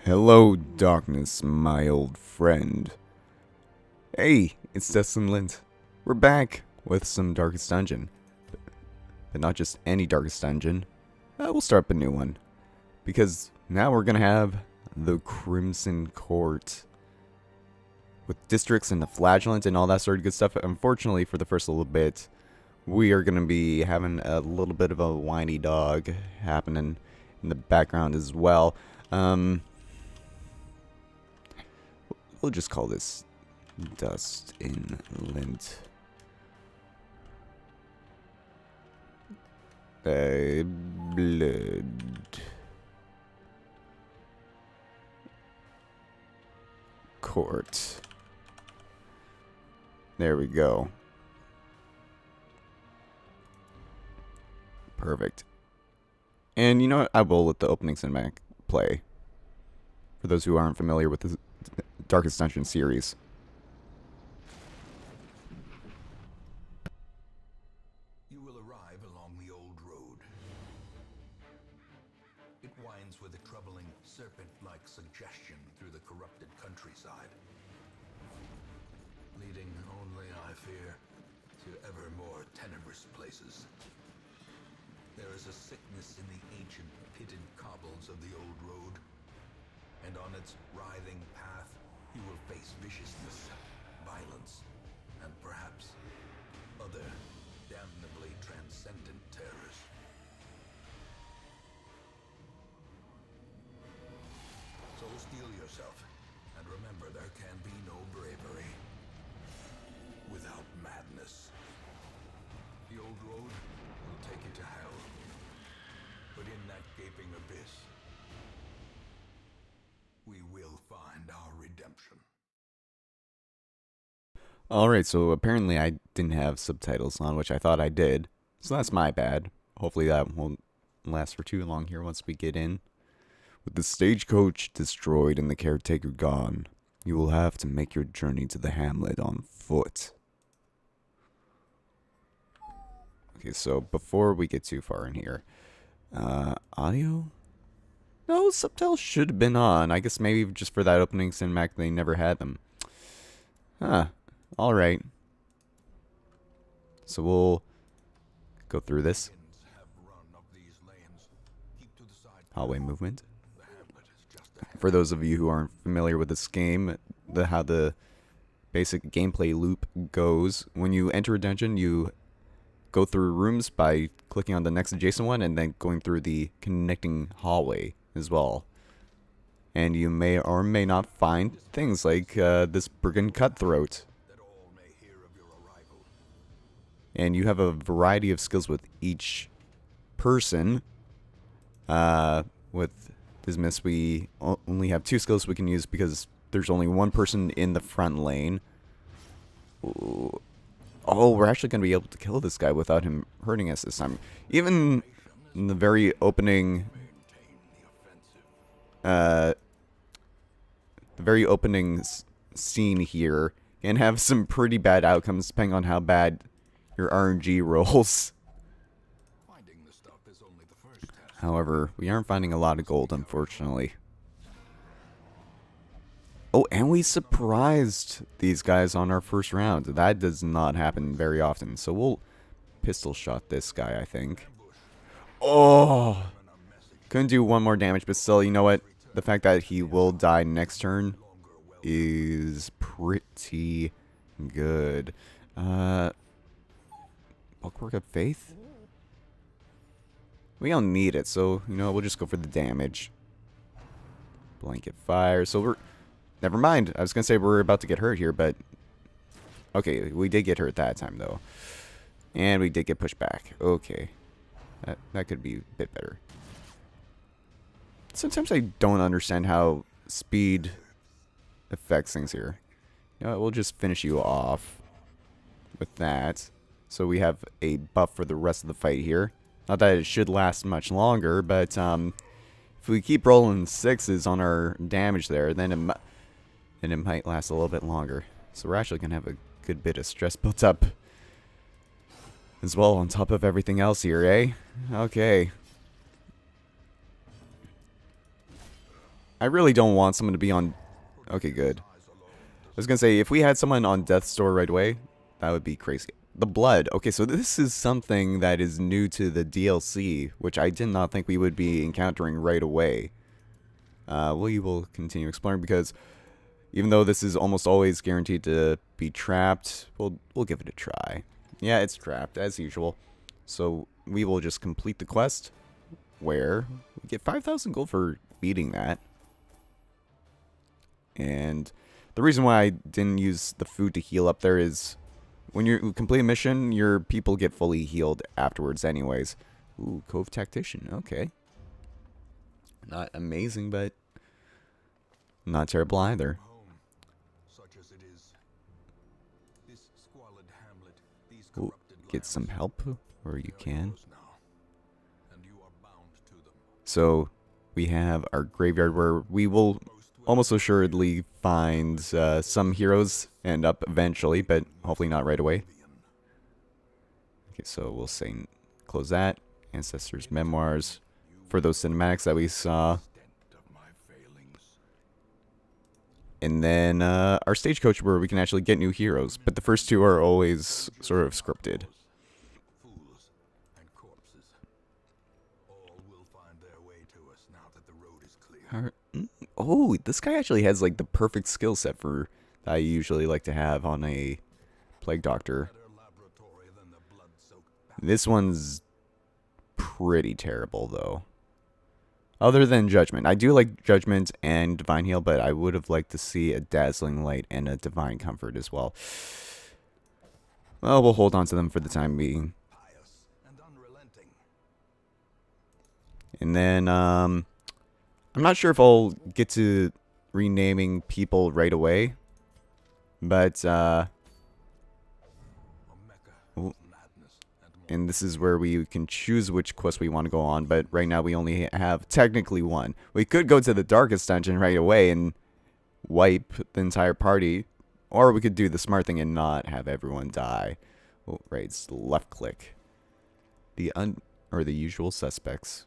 Hello, darkness, my old friend. Hey, it's DustInLint. We're back with some Darkest Dungeon. But not just any Darkest Dungeon. We'll start up a new one. Because now we're gonna have the Crimson Court. With districts and the flagellant and all that sort of good stuff. Unfortunately, for the first little bit, we are gonna be having a little bit of a whiny dog happening in the background as well. We'll just call this DustInLint. Blood. Court. There we go. Perfect. And you know what? I will let the opening cinematic play. For those who aren't familiar with the Darkest Dungeon series. You will arrive along the old road. It winds with a troubling serpent-like suggestion through the corrupted countryside, leading only, I fear, to ever more tenebrous places. There is a sickness in the ancient pitted cobbles of the old road, and on its writhing path you will face viciousness, violence, and perhaps other damnably transcendent terrors. So steel yourself, and remember there can be no bravery without madness. The old road will take you to hell, but in that gaping abyss, we will find our redemption. Alright, so apparently I didn't have subtitles on, which I thought I did. So that's my bad. Hopefully that won't last for too long here once we get in. With the stagecoach destroyed and the caretaker gone, you will have to make your journey to the hamlet on foot. Okay, so before we get too far in here, audio? No, subtitles should have been on. I guess maybe just for that opening cinematic they never had them. Huh. Alright. So we'll go through this. Hallway movement. For those of you who aren't familiar with this game, how the basic gameplay loop goes, when you enter a dungeon, you go through rooms by clicking on the next adjacent one and then going through the connecting hallway as well. And you may or may not find things like this brigand cutthroat. And you have a variety of skills with each person. With Dismiss, we only have 2 skills we can use because there's only one person in the front lane. Ooh. Oh, we're actually going to be able to kill this guy without him hurting us this time. Even in the very opening... scene here can have some pretty bad outcomes depending on how bad your RNG rolls. However, we aren't finding a lot of gold, unfortunately. Oh, and we surprised these guys on our first round. That does not happen very often. So we'll pistol shot this guy, I think. Oh! Couldn't do one more damage, but still, you know what? The fact that he will die next turn is pretty good. Bulwark of Faith? We don't need it, so, you know, we'll just go for the damage. Blanket fire. So we're... Never mind. I was going to say we're about to get hurt here, but... Okay, we did get hurt that time, though. And we did get pushed back. Okay. That could be a bit better. Sometimes I don't understand how speed affects things here. You know what, we'll just finish you off with that. So we have a buff for the rest of the fight here. Not that it should last much longer, but if we keep rolling 6s on our damage there, then it might last a little bit longer. So we're actually going to have a good bit of stress built up as well on top of everything else here, eh? Okay. I really don't want someone to be on... Okay, good. I was gonna say, if we had someone on death's door right away, that would be crazy. The blood. Okay, so this is something that is new to the DLC, which I did not think we would be encountering right away. We will continue exploring because even though this is almost always guaranteed to be trapped, we'll give it a try. Yeah, it's trapped as usual. So we will just complete the quest where we get 5,000 gold for beating that. And the reason why I didn't use the food to heal up there is when you complete a mission, your people get fully healed afterwards anyways. Ooh, Cove Tactician. Okay. Not amazing, but not terrible either. Ooh, get some help where you can. So we have our graveyard where we will almost assuredly find some heroes end up eventually, but hopefully not right away. Okay, so we'll say close that. Ancestors' Memoirs for those cinematics that we saw. And then our stagecoach where we can actually get new heroes, but the first two are always sort of scripted. Oh, this guy actually has like the perfect skill set for that I usually like to have on a Plague Doctor. This one's pretty terrible though. Other than Judgment. I do like Judgment and Divine Heal, but I would have liked to see a Dazzling Light and a Divine Comfort as well. Well, we'll hold on to them for the time being. And then, I'm not sure if I'll get to renaming people right away. But, and this is where we can choose which quest we want to go on, but right now we only have technically one. We could go to the Darkest Dungeon right away and wipe the entire party, or we could do the smart thing and not have everyone die. Oh, right, it's left click. The usual suspects.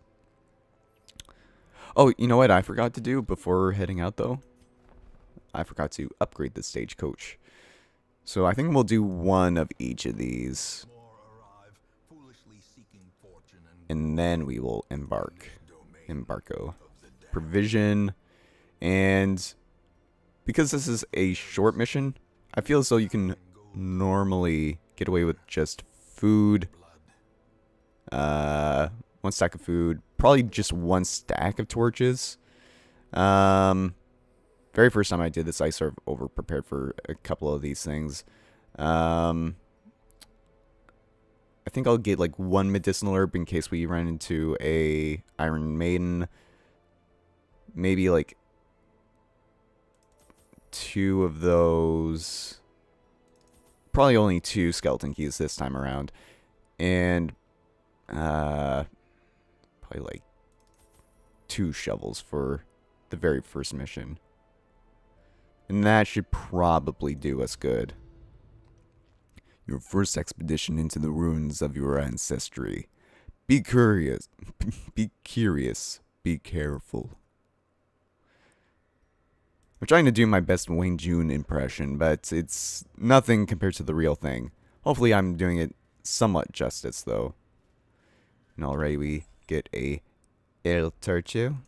Oh, you know what I forgot to do before heading out though? I forgot to upgrade the stagecoach. So I think we'll do one of each of these. And then we will embargo. Provision. And because this is a short mission, I feel as though you can normally get away with just food. One stack of food. Probably just one stack of torches. Very first time I did this, I sort of over-prepared for a couple of these things. I think I'll get like one medicinal herb in case we run into a Iron Maiden. Maybe like 2 of those. Probably only 2 skeleton keys this time around. And probably like 2 shovels for the very first mission. And that should probably do us good. Your first expedition into the ruins of your ancestry. Be curious. Be curious. Be careful. I'm trying to do my best Wayne June impression, but it's nothing compared to the real thing. Hopefully I'm doing it somewhat justice, though. And already we get a El Tercio.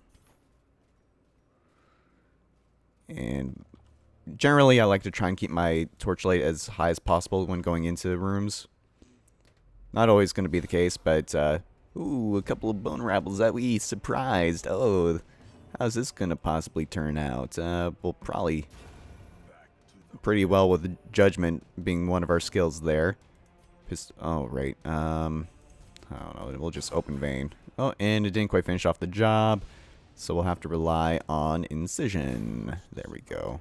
And generally, I like to try and keep my torchlight as high as possible when going into rooms. Not always going to be the case, but, ooh, a couple of bone rabbles that we surprised. Oh, how's this going to possibly turn out? We'll probably pretty well with Judgment being one of our skills there. Oh, right. I don't know. We'll just open vein. Oh, and it didn't quite finish off the job, so we'll have to rely on Incision. There we go.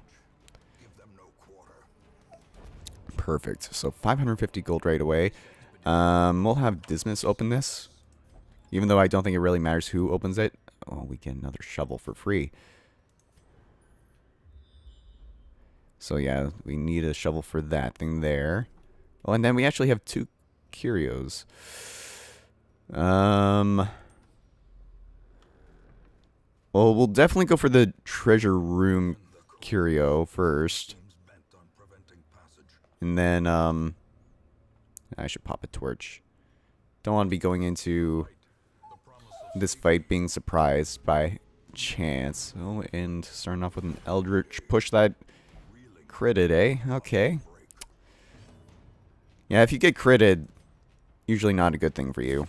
Perfect. So 550 gold right away. We'll have Dismas open this. Even though I don't think it really matters who opens it. Oh, we get another shovel for free. So yeah, we need a shovel for that thing there. Oh, and then we actually have 2 curios. Well, we'll definitely go for the treasure room curio first. And then, I should pop a torch. Don't want to be going into this fight being surprised by chance. Oh, and starting off with an Eldritch push that critted, eh? Okay. Yeah, if you get critted, usually not a good thing for you.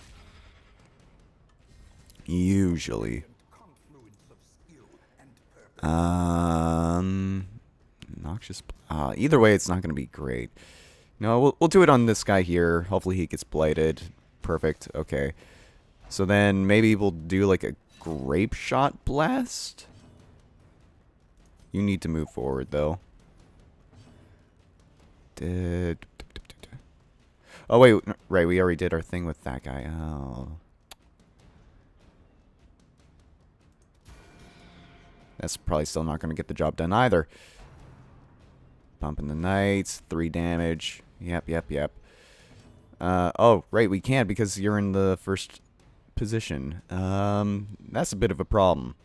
Usually. Noxious. Either way, it's not going to be great. No, we'll do it on this guy here. Hopefully he gets blighted. Perfect. Okay. So then maybe we'll do like a grape shot blast. You need to move forward though. Oh wait, right. We already did our thing with that guy. Oh. That's probably still not going to get the job done either. Pumping the knights, 3 damage. Yep. Oh, right, we can't because you're in the first position. That's a bit of a problem.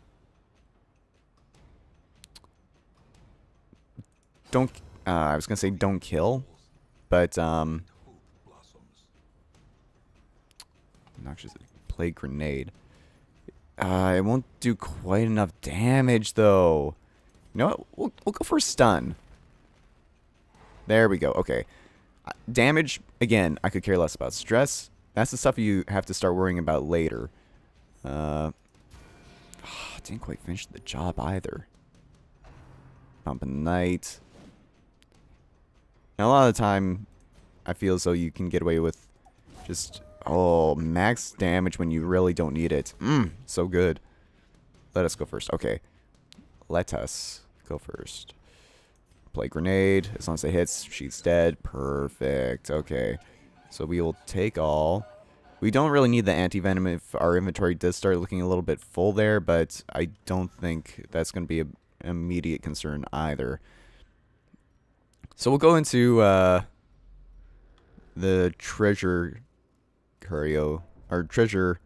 Don't, I was going to say don't kill, but, noxious plague grenade. It won't do quite enough damage, though. You know what? We'll go for a stun. There we go. Okay. Damage, again, I could care less about. Stress, that's the stuff you have to start worrying about later. Didn't quite finish the job either. Pumping Knight. Now, a lot of the time, I feel as though you can get away with just, max damage when you really don't need it. So good. Let us go first. Okay. Let us go first. Play grenade. As long as it hits, she's dead. Perfect. Okay. So we will take all. We don't really need the anti-venom if our inventory does start looking a little bit full there, but I don't think that's going to be an immediate concern either. So we'll go into the treasure curio, or treasure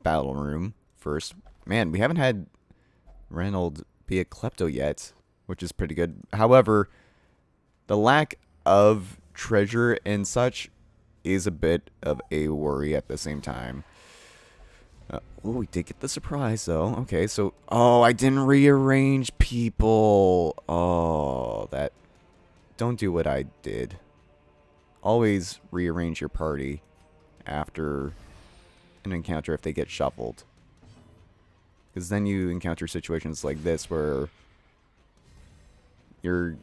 battle room first. Man, we haven't had Reynold be a klepto yet, which is pretty good. However, the lack of treasure and such is a bit of a worry at the same time. We did get the surprise, though. Okay, so... Oh, I didn't rearrange people. Oh, that... Don't do what I did. Always rearrange your party after an encounter if they get shuffled. Because then you encounter situations like this where you're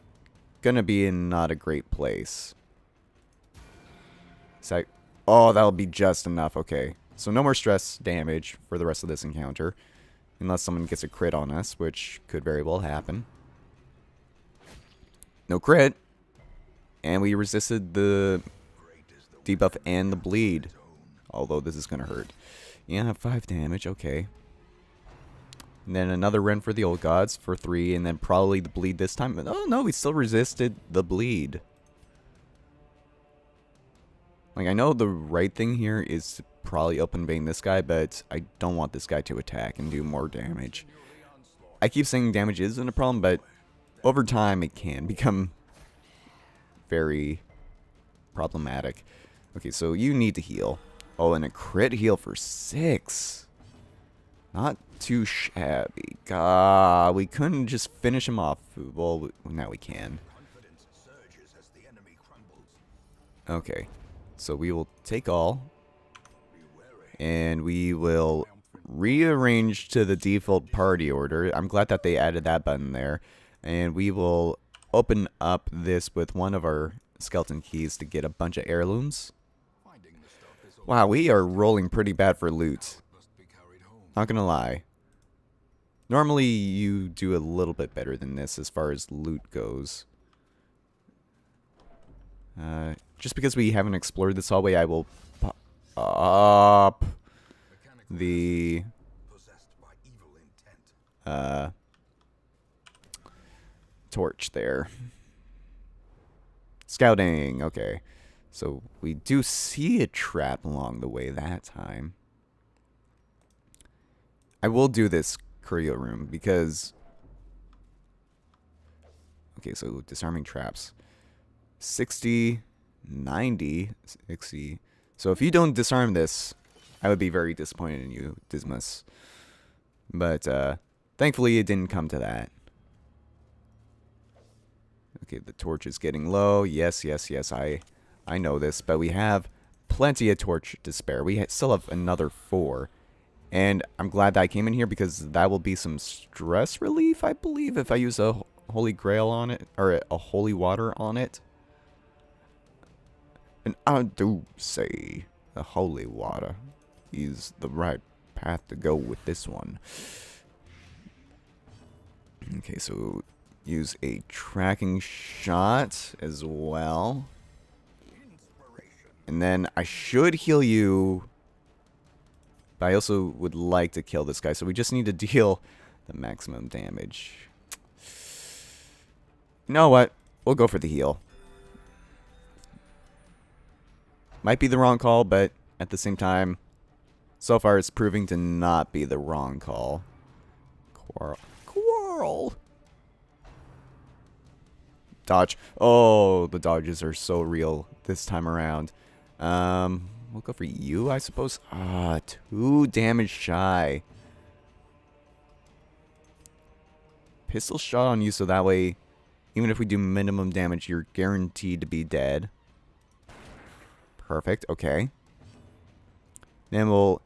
gonna be in not a great place. So that'll be just enough. Okay. So no more stress damage for the rest of this encounter. Unless someone gets a crit on us, which could very well happen. No crit. And we resisted the debuff and the bleed. Although this is going to hurt. Yeah, 5 damage. Okay. And then another run for the old gods for 3. And then probably the bleed this time. But, oh no, we still resisted the bleed. Like, I know the right thing here is to probably open vein this guy, but I don't want this guy to attack and do more damage. I keep saying damage isn't a problem, but over time it can become very problematic. Okay, so you need to heal. Oh, and a crit heal for 6. Not too shabby. God, we couldn't just finish him off. Well, now we can. Okay. So we will take all, and we will rearrange to the default party order. I'm glad that they added that button there. And we will open up this with one of our skeleton keys to get a bunch of heirlooms. Wow, we are rolling pretty bad for loot. Not gonna lie. Normally you do a little bit better than this as far as loot goes. Just because we haven't explored this hallway, I will pop the torch there. Scouting, okay. So we do see a trap along the way that time. I will do this courier room because... Okay, so disarming traps. 60, 90, 60. So if you don't disarm this, I would be very disappointed in you, Dismas. But thankfully it didn't come to that. Okay, the torch is getting low. Yes, yes, yes, I know this. But we have plenty of torch to spare. We still have another 4. And I'm glad that I came in here because that will be some stress relief, I believe, if I use a holy grail on it, or a holy water on it. And I do say the holy water is the right path to go with this one. Okay, so use a tracking shot as well. And then I should heal you, but I also would like to kill this guy, so we just need to deal the maximum damage. You know what? We'll go for the heal. Might be the wrong call, but at the same time, so far it's proving to not be the wrong call. Quarrel. Dodge. Oh, the dodges are so real this time around. We'll go for you, I suppose. 2 damage shy. Pistol shot on you, so that way, even if we do minimum damage, you're guaranteed to be dead. Perfect, okay. Then we'll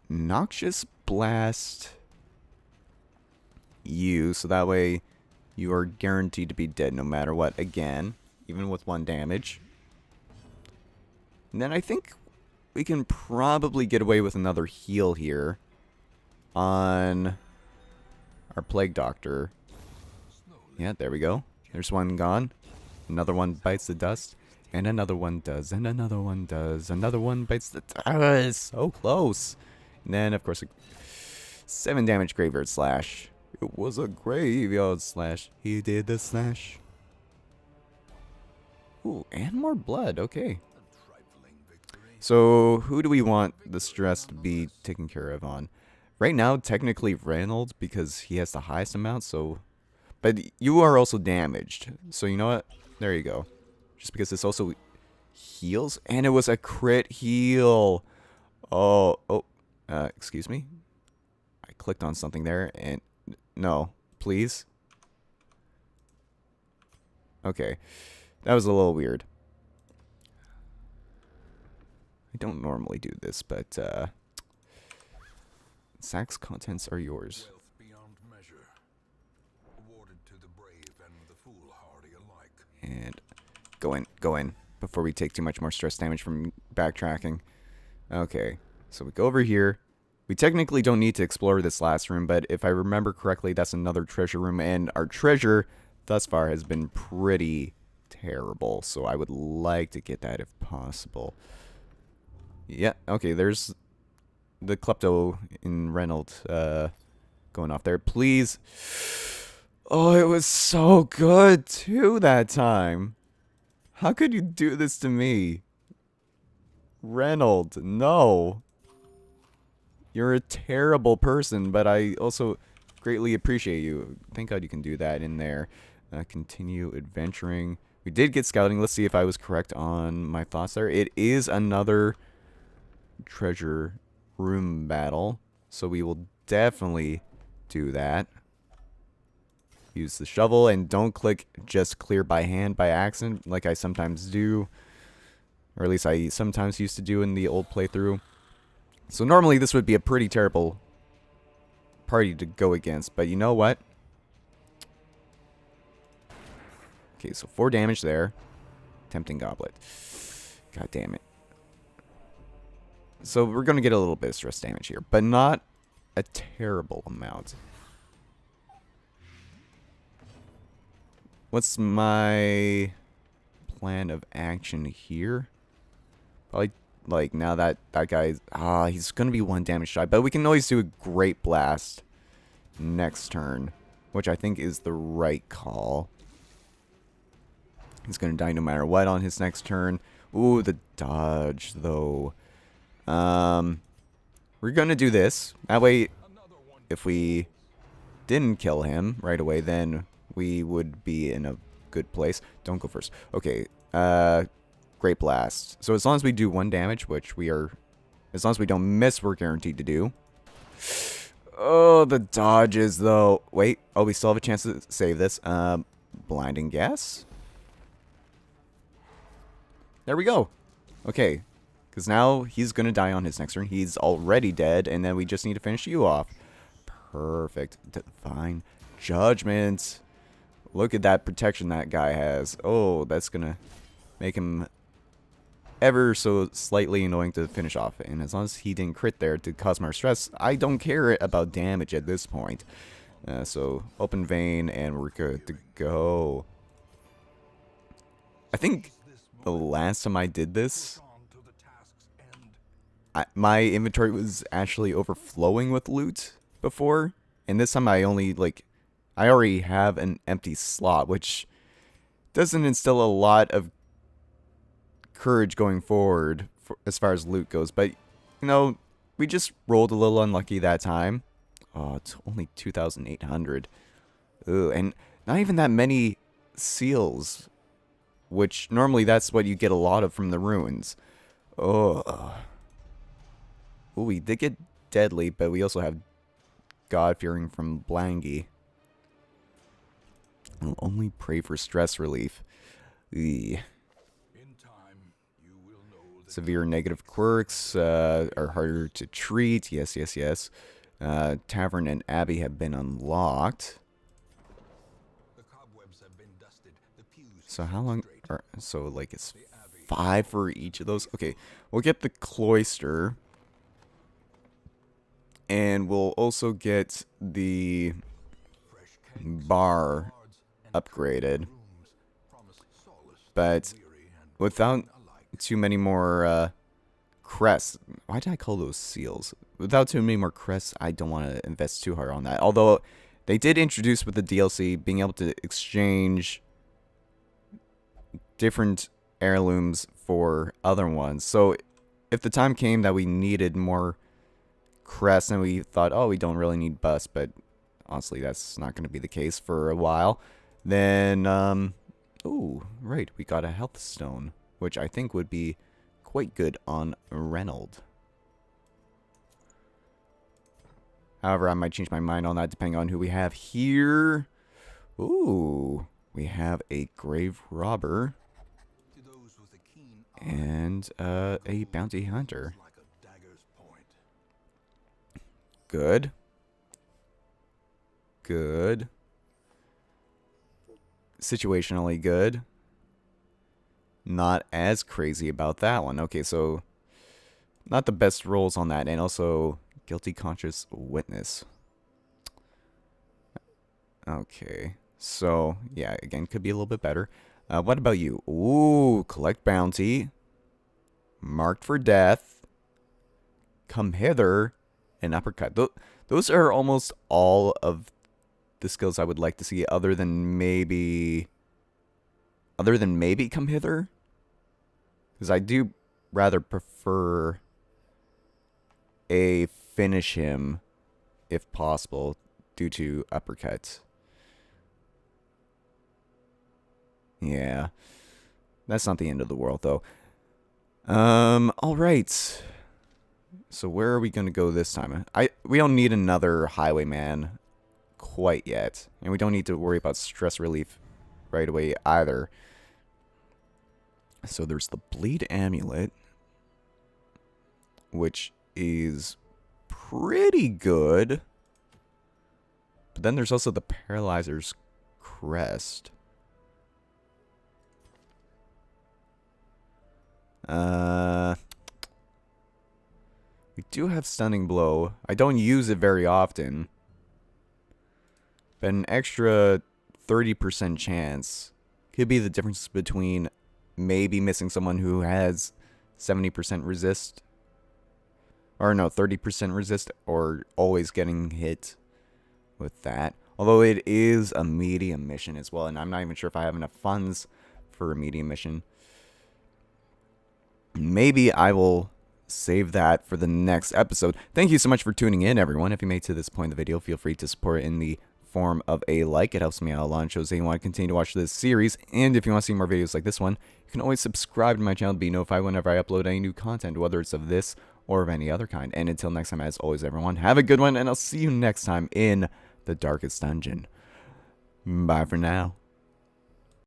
Noxious Blast you, so that way you are guaranteed to be dead no matter what, again, even with 1 damage. And then I think we can probably get away with another heal here on our Plague Doctor. Yeah, there we go. There's one gone. Another one bites the dust. And another one does. And another one does. Another one bites the dust. So close. And then, of course, 7 damage Graveyard Slash. It was a Graveyard Slash. He did the slash. Ooh, and more blood. Okay. So, who do we want the stress to be taken care of on? Right now, technically Reynolds, because he has the highest amount, so... But you are also damaged. So, you know what? There you go. Just because this also heals. And it was a crit heal. Oh, excuse me? I clicked on something there, and... No, please? Okay. That was a little weird. I don't normally do this, but Sack's contents are yours. Wealth beyond measure, awarded to the brave and the foolhardy alike. And go in before we take too much more stress damage from backtracking. Okay, so we go over here. We technically don't need to explore this last room, but if I remember correctly, that's another treasure room, and our treasure thus far has been pretty terrible, so I would like to get that if possible. Yeah, okay, there's the Klepto in Reynolds going off there. Please. Oh, it was so good, too, that time. How could you do this to me? Reynolds, no. You're a terrible person, but I also greatly appreciate you. Thank God you can do that in there. Continue adventuring. We did get scouting. Let's see if I was correct on my thoughts there. It is another treasure room battle, so we will definitely do that. Use the shovel and don't click just clear by hand by accident like I sometimes do, or at least I sometimes used to do in the old playthrough. So normally this would be a pretty terrible party to go against, but you know what? Okay, so 4 damage there. Tempting Goblet. God damn it. So we're going to get a little bit of stress damage here, but not a terrible amount. What's my plan of action here? Probably, like, now that guy's... he's going to be 1 damage shy, but we can always do a Great Blast next turn, which I think is the right call. He's going to die no matter what on his next turn. Ooh, the dodge, though. We're going to do this. That way, if we didn't kill him right away, then we would be in a good place. Don't go first. Okay, Great Blast. So as long as we do 1 damage, which we are, as long as we don't miss, we're guaranteed to do. Oh, the dodges, though. Wait. Oh, we still have a chance to save this. Blinding Gas. There we go. Okay. Because now he's going to die on his next turn. He's already dead, and then we just need to finish you off. Perfect. Divine Judgment. Look at that protection that guy has. Oh, that's going to make him ever so slightly annoying to finish off. And as long as he didn't crit there to cause more stress, I don't care about damage at this point. So, Open Vein, and we're good to go. I think the last time I did this, my inventory was actually overflowing with loot before. And this time I only, I already have an empty slot, which doesn't instill a lot of courage going forward as far as loot goes. But, you know, we just rolled a little unlucky that time. Oh, it's only 2,800. Ooh, and not even that many seals, which normally that's what you get a lot of from the ruins. Oh. Ooh, we did get Deadly, but we also have God-Fearing from Blangy. I'll only pray for stress relief. Eey. Severe negative quirks are harder to treat. Yes, yes, yes. Tavern and Abbey have been unlocked. So how long are, so like it's 5 for each of those? Okay, we'll get the Cloister. And we'll also get the bar upgraded. But without too many more crests. Why did I call those seals? Without too many more crests, I don't want to invest too hard on that. Although they did introduce with the DLC being able to exchange different heirlooms for other ones. So if the time came that we needed more crests and we thought, oh, we don't really need bust, but honestly that's not going to be the case for a while, then oh, right, we got a health stone, which I think would be quite good on Reynold. However, I might change my mind on that depending on who we have here. Ooh, we have a grave robber and a bounty hunter. Good. Good. Situationally good. Not as crazy about that one. Okay, so not the best rolls on that. And also Guilty Conscious Witness. Okay. So, yeah, again, could be a little bit better. What about you? Ooh, Collect Bounty. Marked for Death. Come Hither. And Uppercut. Those are almost all of the skills I would like to see, other than maybe Come Hither. Because I do rather prefer a Finish Him, if possible, due to Uppercut. Yeah. That's not the end of the world, though. Alright. So where are we going to go this time? We don't need another Highwayman quite yet. And we don't need to worry about stress relief right away either. So there's the Bleed Amulet, which is pretty good. But then there's also the Paralyzer's Crest. We do have Stunning Blow. I don't use it very often. But an extra 30% chance could be the difference between maybe missing someone who has 70% resist. Or no, 30% resist, or always getting hit with that. Although it is a medium mission as well, and I'm not even sure if I have enough funds for a medium mission. Maybe I will save that for the next episode. Thank you so much for tuning in, everyone. If you made it to this point in the video, feel free to support it in the form of a like. It helps me out a lot and shows that you want to continue to watch this series. And if you want to see more videos like this one, you can always subscribe to my channel to be notified whenever I upload any new content, whether it's of this or of any other kind. And until next time, as always, everyone, have a good one, and I'll see you next time in the Darkest Dungeon. Bye for now.